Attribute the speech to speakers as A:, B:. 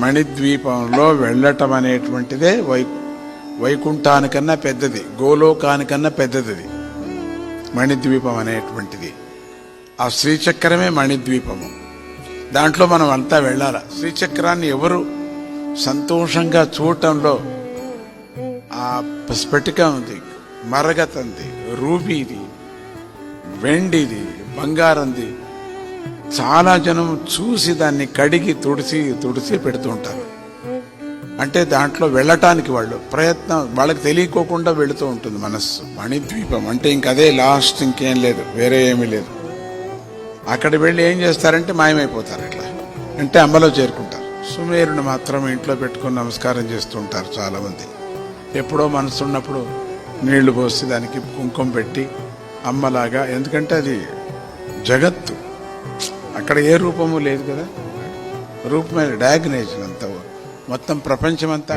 A: మణిద్వీపంలో వెళ్ళటం అనేటువంటిదే వైకుంఠానికన్నా పెద్దది, గోలోకానికన్నా పెద్దది మణిద్వీపం అనేటువంటిది. ఆ శ్రీచక్రమే మణిద్వీపము. దాంట్లో మనం అంతా వెళ్ళాల. శ్రీచక్రాన్ని ఎవరు సంతోషంగా చూడటంలో ఆ స్ఫటికం ఉంది, మరగతంది, రూబీది, వెండిది, బంగారంది, చాలా జనం చూసి దాన్ని కడిగి తుడిసి పెడుతుంటారు. అంటే దాంట్లో వెళ్ళటానికి వాళ్ళు ప్రయత్నం, వాళ్ళకి తెలియకోకుండా వెళుతూ ఉంటుంది మనస్సు. మణిద్వీపం అంటే ఇంకదే లాస్ట్, ఇంకేం లేదు, వేరే ఏమీ లేదు. అక్కడ వెళ్ళి ఏం చేస్తారంటే మాయమైపోతారు. ఇట్లా అంటే అమ్మలో చేరుకుంటారు. సుమేరుని మాత్రం ఇంట్లో పెట్టుకుని నమస్కారం చేస్తూ ఉంటారు చాలామంది. ఎప్పుడో మనసు ఉన్నప్పుడు నీళ్లు పోసి దానికి కుంకుమ పెట్టి అమ్మలాగా, ఎందుకంటే అది జగత్తు, అక్కడ ఏ రూపము లేదు కదా, రూపమైన డయాగ్నేషన్ అంతా, మొత్తం ప్రపంచమంతా